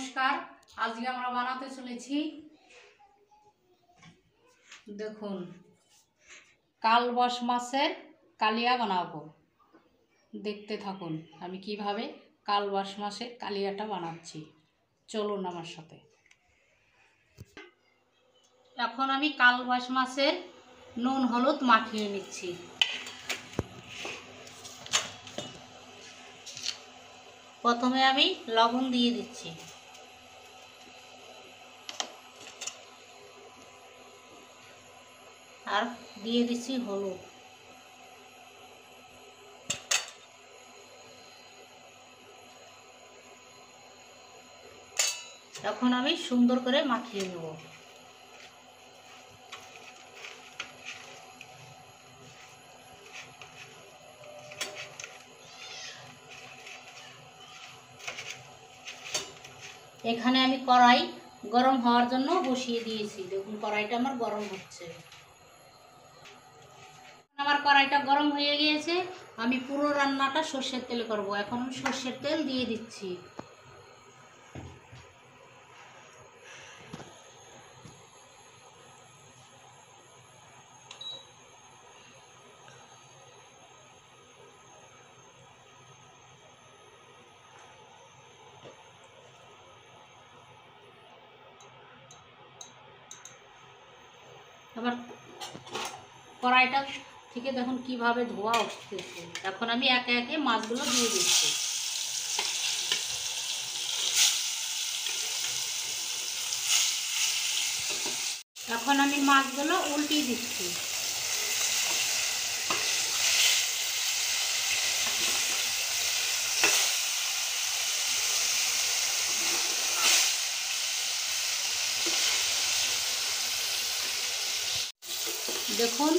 নমস্কার। আজকে আমরা বানাতে চলেছি, দেখুন, কালবাস মাছের কালিয়া বানাবো। দেখতে থাকুন আমি কিভাবে কালবাস মাছের কালিয়াটা বানাচ্ছি। চলুন আমার সাথে। এখন আমি কালবাস মাছের নুন হলুদ মাখিয়ে নিচ্ছি। প্রথমে আমি লবণ দিয়ে দিচ্ছি, আর দিয়ে দিচ্ছি হলুদ। এখন আমি সুন্দর করে মাখিয়ে নেব। এখানে আমি কড়াই গরম হওয়ার জন্য বসিয়ে দিয়েছি। দেখুন কড়াইটা আমার গরম হচ্ছে। আমার কড়াইটা গরম হয়ে গিয়েছে। আমি পুরো রান্নাটা সর্ষের তেলে করব। এখন সর্ষের তেল দিয়ে দিচ্ছি। আবার কড়াইটা থেকে দেখুন কিভাবে ধোয়া উঠতেছে। এখন আমি একে একে মাছগুলো দিয়ে দিচ্ছি। এখন আমি মাছগুলো উল্টিয়ে দিচ্ছি। দেখুন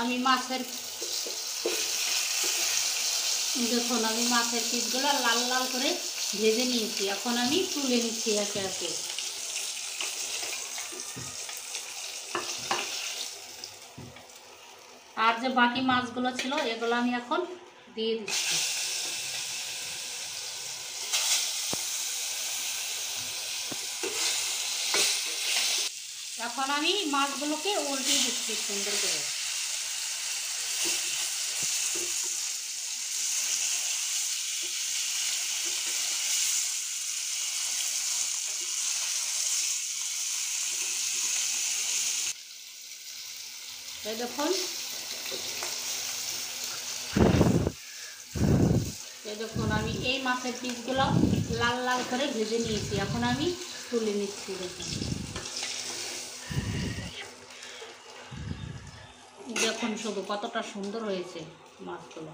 আমি মাছের পিসগুলো লাল লাল করে ভেজে নিয়েছি। এখন আমি তুলে নিচ্ছি একে একে। আর যে বাকি মাছগুলো ছিল এগুলো আমি এখন দিয়ে দিচ্ছি। এখন আমি মাছগুলোকে উল্টিয়ে দিচ্ছি সুন্দর করে। এই দেখুন আমি এই মাছের পিসগুলো লাল লাল করে ভেজে নিয়েছি। এখন আমি তুলে নিচ্ছি। দেখুন শুধু কতটা সুন্দর হয়েছে মাছগুলো।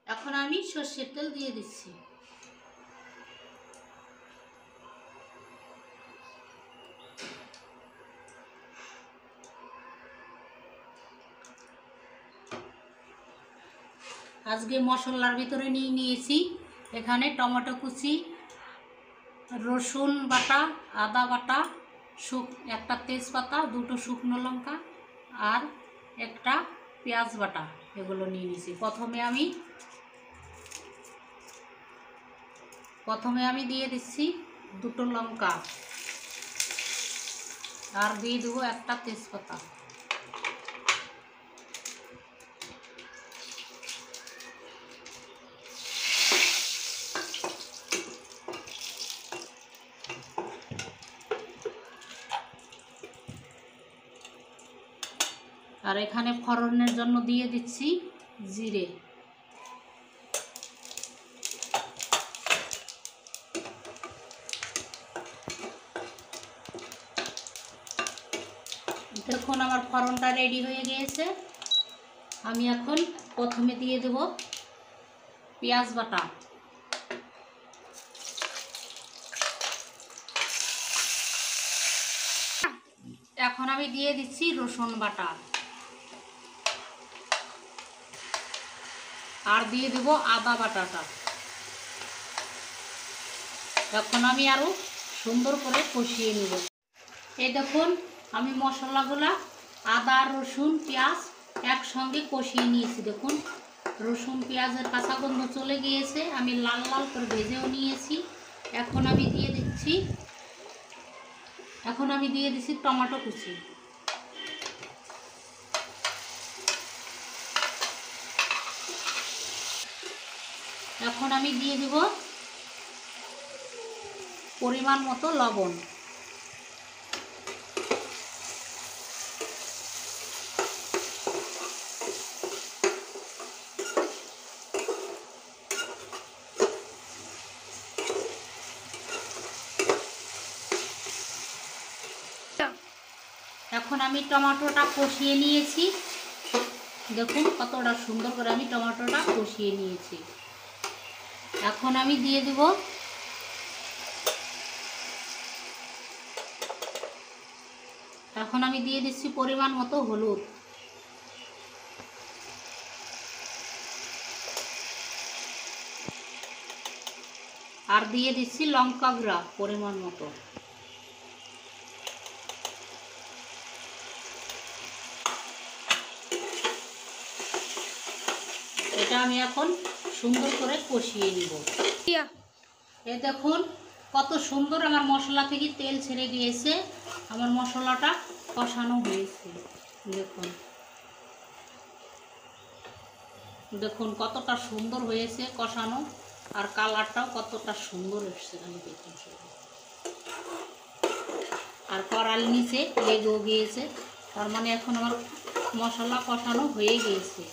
এখন আমি সর্ষের তেল দিয়ে দিচ্ছি। আজকে মশলার ভিতরে নিয়েছি এখানে টমেটো কুচি, রসুন বাটা, আদা বাটা, একটা তেজপাতা, দুটো শুকনো লঙ্কা আর একটা পেঁয়াজ বাটা, এগুলো নিয়ে নিয়েছি। প্রথমে আমি দিয়ে দিচ্ছি দুটো লঙ্কা, আর দিয়ে দেবো একটা তেজপাতা। আর এখানে ফোড়নের জন্য দিয়ে দিচ্ছি জিরে। দেখুন আমার ফোড়নটা রেডি হয়ে গিয়েছে। আমি এখন প্রথমে দিয়ে দেব পেঁয়াজ বাটা। এখন আমি দিয়ে দিচ্ছি রসুন বাটা, আর দিয়ে দেব আদা বাটাটা। এখন আমি আরো সুন্দর করে কষিয়ে নেব। এই দেখুন আমি মশলাগুলা আদা, রসুন, পেঁয়াজ একসঙ্গে কষিয়ে নিয়েছি। দেখুন রসুন পেঁয়াজের কাঁচা গন্ধ চলে গিয়েছে, আমি লাল লাল করে ভেজেও নিয়েছি। এখন আমি দিয়ে দিচ্ছি টমেটো কুচি। এখন আমি দিয়ে দিব পরিমাণ মতো লবণ। এখন আমি টমেটোটা কষিয়ে নিয়েছি, দেখুন কতটা সুন্দর করে আমি টমেটোটা কষিয়ে নিয়েছি। এখন আমি দিয়ে দিচ্ছি পরিমাণ মতো হলুদ। আর দিয়ে দিচ্ছি লঙ্কা গুঁড়া পরিমাণ মতো। এটা আমি এখন সুন্দর করে কষিয়ে নিব। এ দেখুন কত সুন্দর আমার মশলা থেকে তেল ছেড়ে গিয়েছে, আমার মশলাটা কষানো হয়েছে। দেখুন কতটা সুন্দর হয়েছে কষানো, আর কালারটাও কতটা সুন্দর এসছে। আমি দেখুন আর কড়াইর নিচে লেগেও গিয়েছে, তার মানে এখন আমার মশলা কষানো হয়ে গিয়েছে।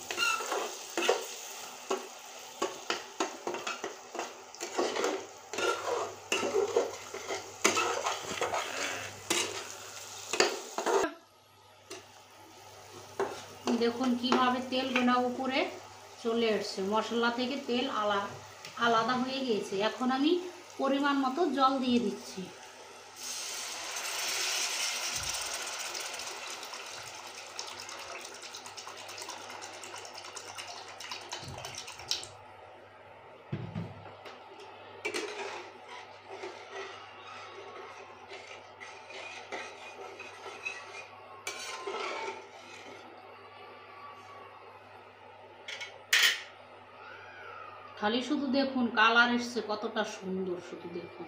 দেখুন কিভাবে তেলগুলো উপরে চলে আসছে, মশলা থেকে তেল আলাদা হয়ে গিয়েছে। এখন আমি পরিমাণ মতো জল দিয়ে দিচ্ছি। খালি শুধু দেখুন কালার এসছে কতটা সুন্দর, শুধু দেখুন।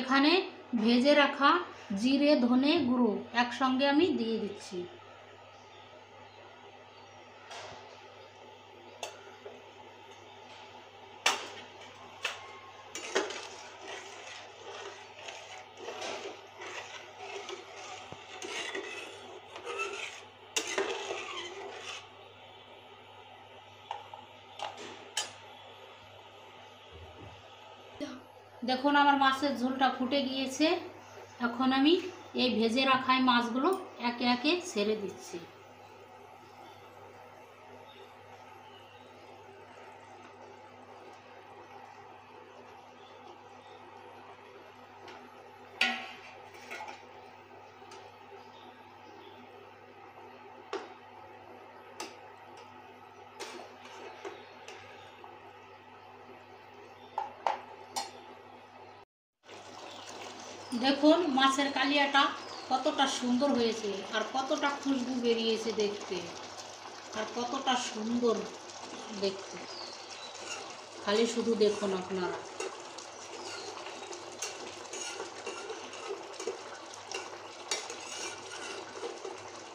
এখানে ভেজে রাখা জিরে ধনে গুঁড়ো একসঙ্গে আমি দিয়ে দিচ্ছি। দেখুন আমার মাছের ঝোলটা ফুটে গিয়েছে। এখন আমি এই ভেজে রাখা মাছগুলো একে একে ছেড়ে দিচ্ছি। দেখুন মাছের কালিয়াটা কতটা সুন্দর হয়েছে, আর কতটা খুশবু বেরিয়েছে দেখতে, আর কতটা সুন্দর দেখতে। খালি শুধু দেখুন আপনারা।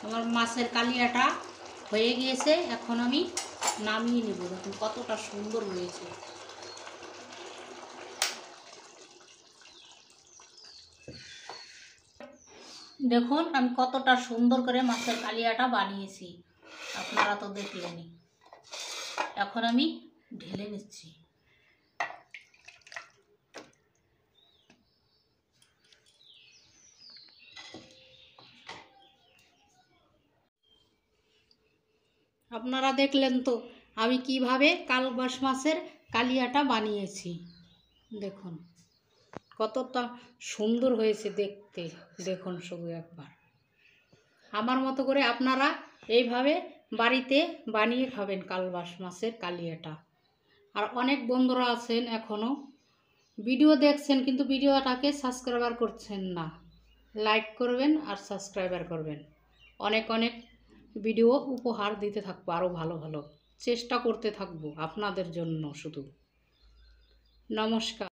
আমার মাছের কালিয়াটা হয়ে গিয়েছে, এখন আমি নামিয়ে নেব। দেখুন কতটা সুন্দর হয়েছে। দেখুন আমি কতটা সুন্দর করে মাছের কালিয়াটা বানিয়েছি, আপনারা তো দেখলেনই। এখন আমি ঢেলে নিচ্ছি। আপনারা দেখলেন তো আমি কিভাবে কালবাস মাছের কালিয়াটা বানিয়েছি। দেখুন কতটা সুন্দর হয়েছে দেখতে, দেখুন শুধু একবার। আমার মতো করে আপনারা এইভাবে বাড়িতে বানিয়ে খাবেন কালবাস মাছের কালিয়াটা। আর অনেক বন্ধুরা আছেন এখনও ভিডিও দেখছেন কিন্তু ভিডিওটাকে সাবস্ক্রাইব করছেন না, লাইক করবেন আর সাবস্ক্রাইবার করবেন। অনেক অনেক ভিডিও উপহার দিতে থাকবো, আরও ভালো ভালো চেষ্টা করতে থাকবো আপনাদের জন্য শুধু। নমস্কার।